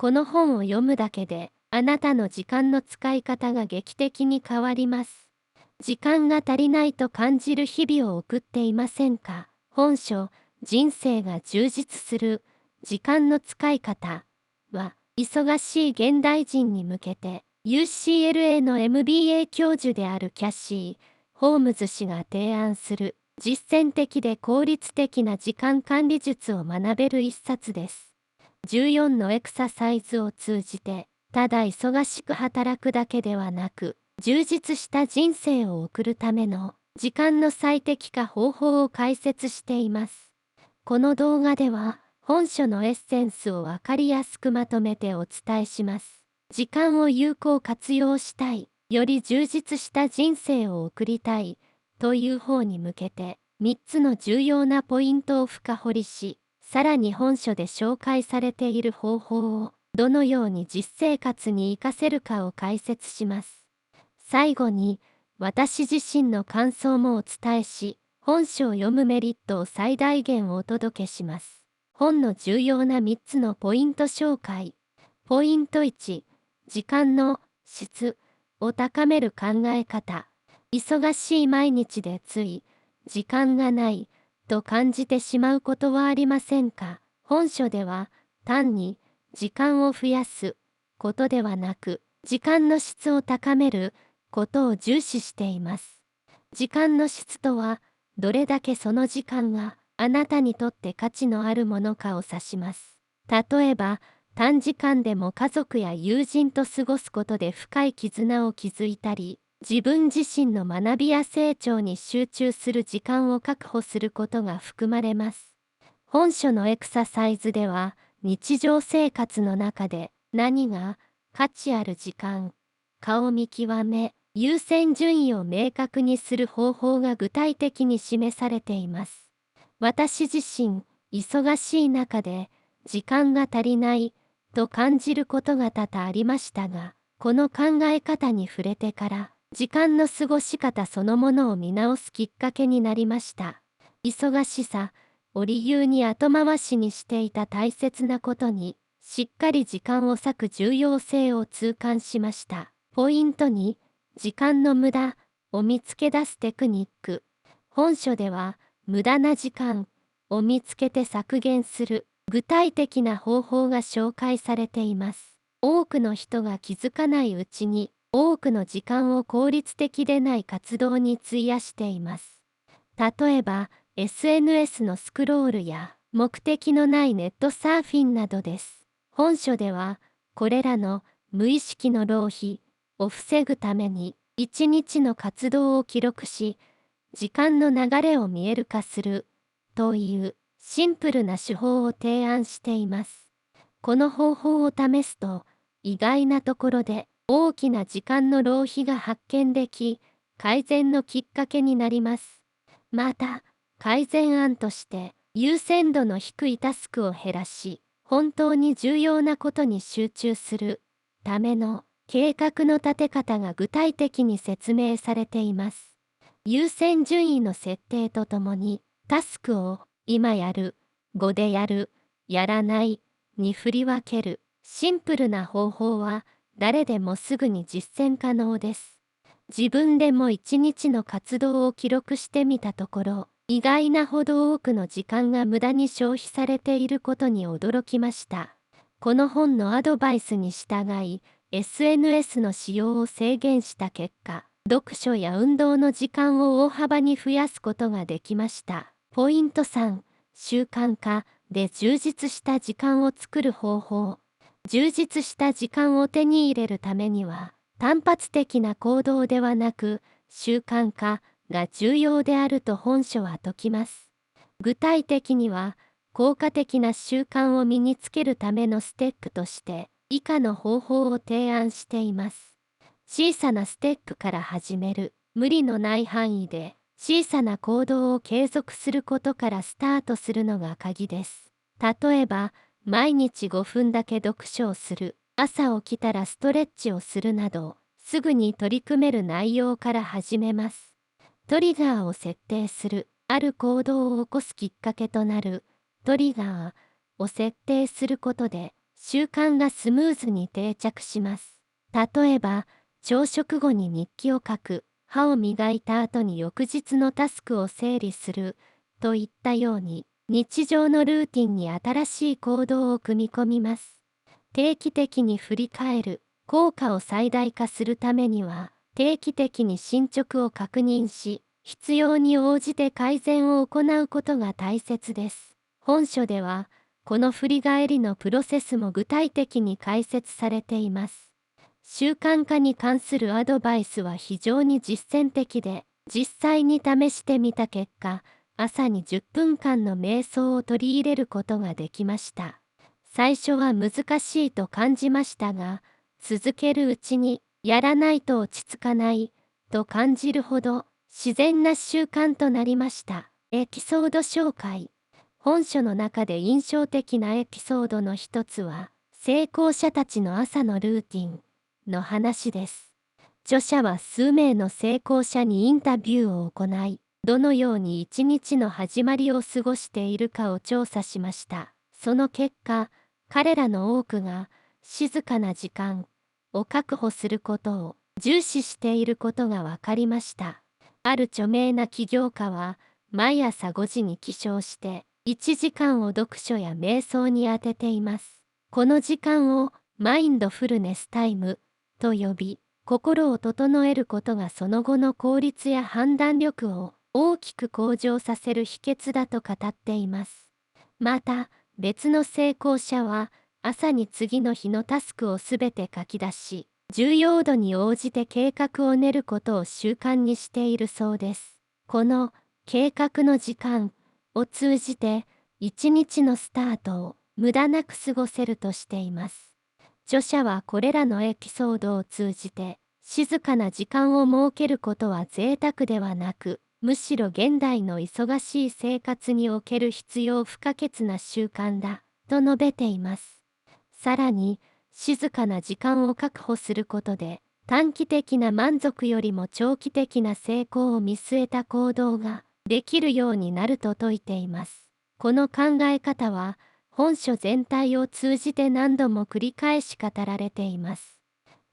この本を読むだけで、あなたの時間の使い方が劇的に変わります。時間が足りないと感じる日々を送っていませんか？本書、人生が充実する、時間の使い方は、忙しい現代人に向けて、UCLA の MBA 教授であるキャシー・ホームズ氏が提案する、実践的で効率的な時間管理術を学べる一冊です。14のエクササイズを通じて、ただ忙しく働くだけではなく、充実した人生を送るための時間の最適化方法を解説しています。この動画では、本書のエッセンスをわかりやすくまとめてお伝えします。時間を有効活用したい、より充実した人生を送りたい、という方に向けて、3つの重要なポイントを深掘りし、さらに本書で紹介されている方法を、どのように実生活に活かせるかを解説します。最後に、私自身の感想もお伝えし、本書を読むメリットを最大限お届けします。本の重要な3つのポイント紹介。ポイント1、時間の質を高める考え方。忙しい毎日でつい、時間がない、と感じてしまうことはありませんか？本書では、単に、時間を増やすことではなく、時間の質を高めることを重視しています。時間の質とは、どれだけその時間があなたにとって価値のあるものかを指します。例えば、短時間でも家族や友人と過ごすことで深い絆を築いたり、自分自身の学びや成長に集中する時間を確保することが含まれます。本書のエクササイズでは、日常生活の中で何が価値ある時間かを見極め、優先順位を明確にする方法が具体的に示されています。私自身、忙しい中で時間が足りないと感じることが多々ありましたが、この考え方に触れてから、時間の過ごし方そのものを見直すきっかけになりました。忙しさを理由に後回しにしていた大切なことに、しっかり時間を割く重要性を痛感しました。ポイント2、時間の無駄を見つけ出すテクニック。本書では、無駄な時間を見つけて削減する具体的な方法が紹介されています。多くの人が気づかないうちに、多くの時間を効率的でない活動に費やしています。例えば、SNS のスクロールや目的のないネットサーフィンなどです。本書では、これらの無意識の浪費を防ぐために、一日の活動を記録し、時間の流れを見える化するというシンプルな手法を提案しています。この方法を試すと、意外なところで大きな時間の浪費が発見でき、改善のきっかけになります。また、改善案として優先度の低いタスクを減らし、本当に重要なことに集中するための計画の立て方が具体的に説明されています。優先順位の設定とともに、タスクを今やる、後でやる、やらないに振り分けるシンプルな方法は誰でもすぐに実践可能です。自分でも一日の活動を記録してみたところ、意外なほど多くの時間が無駄に消費されていることに驚きました。この本のアドバイスに従い、SNS の使用を制限した結果、読書や運動の時間を大幅に増やすことができました。ポイント3、習慣化で充実した時間を作る方法。充実した時間を手に入れるためには、単発的な行動ではなく、習慣化が重要であると本書は説きます。具体的には、効果的な習慣を身につけるためのステップとして、以下の方法を提案しています。小さなステップから始める。無理のない範囲で、小さな行動を継続することからスタートするのが鍵です。例えば、毎日5分だけ読書をする。朝起きたらストレッチをするなど、すぐに取り組める内容から始めます。トリガーを設定する。ある行動を起こすきっかけとなるトリガーを設定することで、習慣がスムーズに定着します。例えば、朝食後に日記を書く、歯を磨いた後に翌日のタスクを整理する、といったように、日常のルーティンに新しい行動を組み込みます。定期的に振り返る、効果を最大化するためには、定期的に進捗を確認し、必要に応じて改善を行うことが大切です。本書では、この振り返りのプロセスも具体的に解説されています。習慣化に関するアドバイスは非常に実践的で、実際に試してみた結果、朝に10分間の瞑想を取り入れることができました。最初は難しいと感じましたが、続けるうちに、やらないと落ち着かない、と感じるほど、自然な習慣となりました。エピソード紹介。本書の中で印象的なエピソードの一つは、成功者たちの朝のルーティンの話です。著者は数名の成功者にインタビューを行い、どのように一日の始まりを過ごしているかを調査しました。その結果、彼らの多くが静かな時間を確保することを重視していることが分かりました。ある著名な起業家は、毎朝5時に起床して、1時間を読書や瞑想に当てています。この時間をマインドフルネスタイムと呼び、心を整えることがその後の効率や判断力を大きく向上させる秘訣だと語っています。また、別の成功者は、朝に次の日のタスクをすべて書き出し、重要度に応じて計画を練ることを習慣にしているそうです。この計画の時間を通じて、一日のスタートを無駄なく過ごせるとしています。著者はこれらのエピソードを通じて、静かな時間を設けることは贅沢ではなく、むしろ現代の忙しい生活における必要不可欠な習慣だ、と述べています。さらに、静かな時間を確保することで、短期的な満足よりも長期的な成功を見据えた行動ができるようになると説いています。この考え方は、本書全体を通じて何度も繰り返し語られています。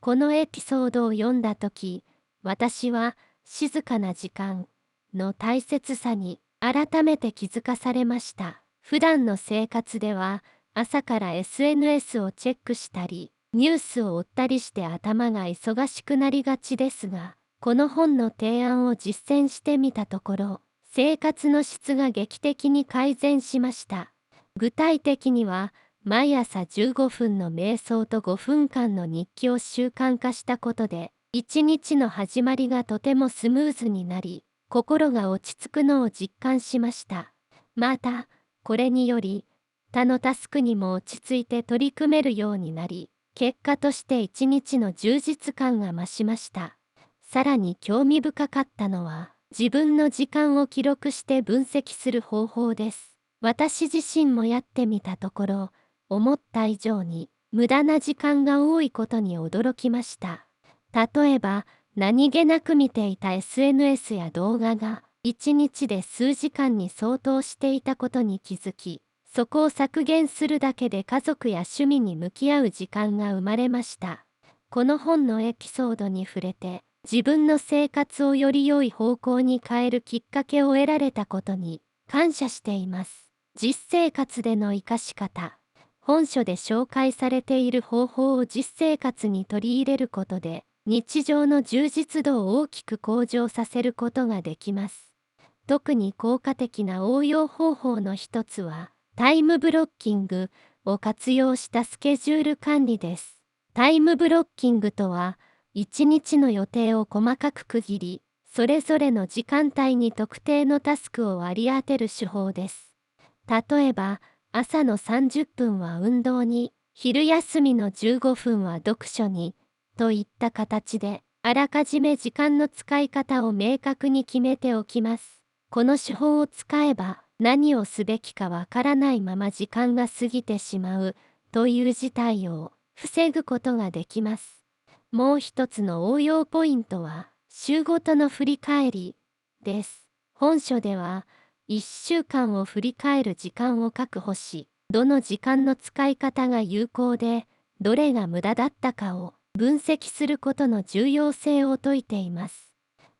このエピソードを読んだとき、私は静かな時間の大切さに改めて気づかされました。普段の生活では朝から SNS をチェックしたり、ニュースを追ったりして頭が忙しくなりがちですが、この本の提案を実践してみたところ、生活の質が劇的に改善しました。具体的には、毎朝15分の瞑想と5分間の日記を習慣化したことで、一日の始まりがとてもスムーズになり、心が落ち着くのを実感しました。また、これにより、他のタスクにも落ち着いて取り組めるようになり、結果として一日の充実感が増しました。さらに興味深かったのは、自分の時間を記録して分析する方法です。私自身もやってみたところ、思った以上に無駄な時間が多いことに驚きました。例えば、何気なく見ていた SNS や動画が1日で数時間に相当していたことに気づき、そこを削減するだけで家族や趣味に向き合う時間が生まれました。この本のエピソードに触れて、自分の生活をより良い方向に変えるきっかけを得られたことに感謝しています。実生活での活かし方。本書で紹介されている方法を実生活に取り入れることで、日常の充実度を大きく向上させることができます。特に効果的な応用方法の一つは、タイムブロッキングを活用したスケジュール管理です。タイムブロッキングとは、一日の予定を細かく区切り、それぞれの時間帯に特定のタスクを割り当てる手法です。例えば、朝の30分は運動に、昼休みの15分は読書に、といった形で、あらかじめ時間の使い方を明確に決めておきます。この手法を使えば、何をすべきかわからないまま時間が過ぎてしまう、という事態を防ぐことができます。もう一つの応用ポイントは、週ごとの振り返りです。本書では、1週間を振り返る時間を確保し、どの時間の使い方が有効で、どれが無駄だったかを分析することの重要性を説いています。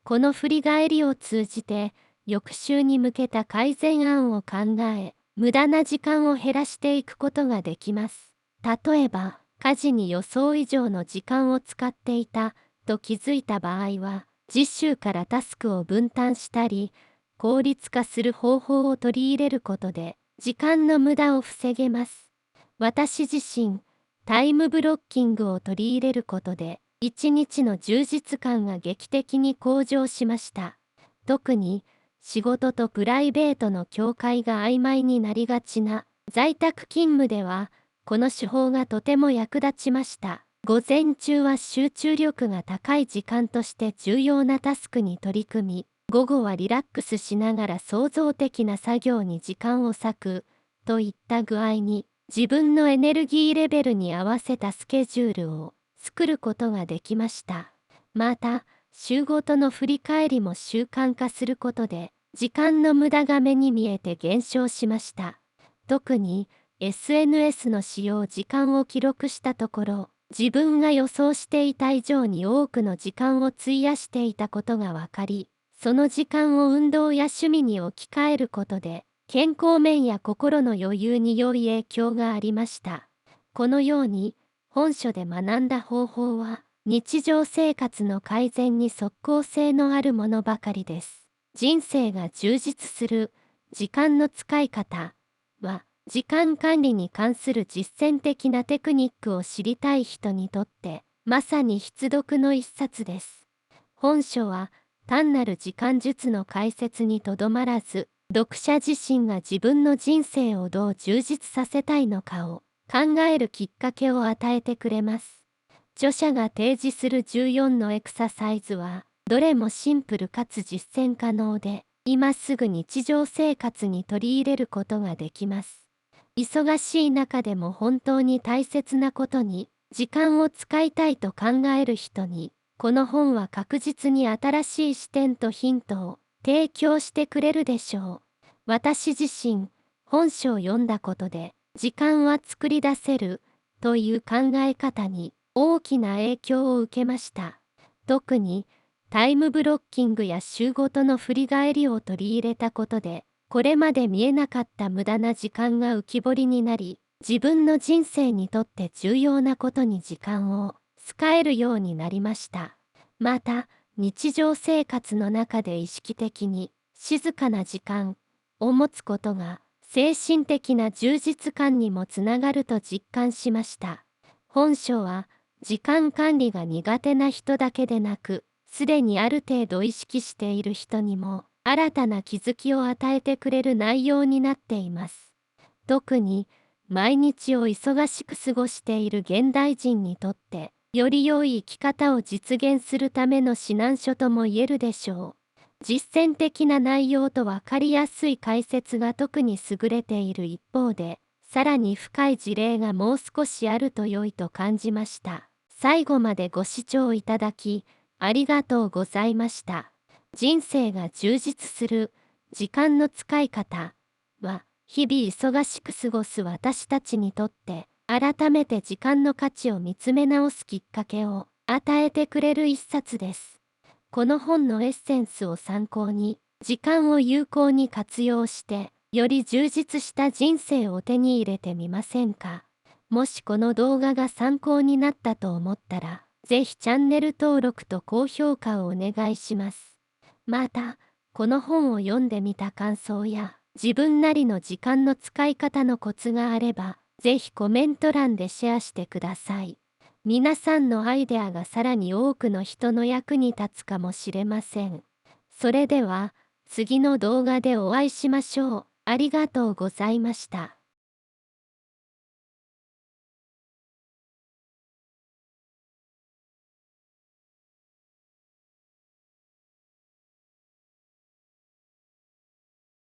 この振り返りを通じて、翌週に向けた改善案を考え、無駄な時間を減らしていくことができます。例えば、家事に予想以上の時間を使っていたと気づいた場合は、次週からタスクを分担したり、効率化する方法を取り入れることで、時間の無駄を防げます。私自身、タイムブロッキングを取り入れることで、一日の充実感が劇的に向上しました。特に、仕事とプライベートの境界が曖昧になりがちな在宅勤務では、この手法がとても役立ちました。午前中は集中力が高い時間として重要なタスクに取り組み、午後はリラックスしながら創造的な作業に時間を割く、といった具合に、自分のエネルギーレベルに合わせたスケジュールを作ることができました。また、週ごとの振り返りも習慣化することで、時間の無駄が目に見えて減少しました。特に、SNS の使用時間を記録したところ、自分が予想していた以上に多くの時間を費やしていたことが分かり、その時間を運動や趣味に置き換えることで、健康面や心の余裕に良い影響がありました。このように、本書で学んだ方法は、日常生活の改善に即効性のあるものばかりです。人生が充実する時間の使い方は、時間管理に関する実践的なテクニックを知りたい人にとって、まさに必読の一冊です。本書は、単なる時間術の解説にとどまらず、読者自身が自分の人生をどう充実させたいのかを考えるきっかけを与えてくれます。著者が提示する14のエクササイズは、どれもシンプルかつ実践可能で、今すぐ日常生活に取り入れることができます。忙しい中でも本当に大切なことに、時間を使いたいと考える人に、この本は確実に新しい視点とヒントを提供してくれるでしょう。私自身、本書を読んだことで、時間は作り出せるという考え方に大きな影響を受けました。特に、タイムブロッキングや週ごとの振り返りを取り入れたことで、これまで見えなかった無駄な時間が浮き彫りになり、自分の人生にとって重要なことに時間を使えるようになりました。また、日常生活の中で意識的に静かな時間を持つことが精神的な充実感にもつながると実感しました。本書は時間管理が苦手な人だけでなく、すでにある程度意識している人にも新たな気づきを与えてくれる内容になっています。特に毎日を忙しく過ごしている現代人にとって、より良い生き方を実現するための指南書とも言えるでしょう。実践的な内容と分かりやすい解説が特に優れている一方で、さらに深い事例がもう少しあると良いと感じました。最後までご視聴いただき、ありがとうございました。人生が充実する時間の使い方は、日々忙しく過ごす私たちにとって、改めて時間の価値を見つめ直すきっかけを与えてくれる一冊です。この本のエッセンスを参考に、時間を有効に活用して、より充実した人生を手に入れてみませんか。もしこの動画が参考になったと思ったら、ぜひチャンネル登録と高評価をお願いします。また、この本を読んでみた感想や、自分なりの時間の使い方のコツがあれば、ぜひコメント欄でシェアしてください。皆さんのアイデアがさらに多くの人の役に立つかもしれません。それでは、次の動画でお会いしましょう。ありがとうございました。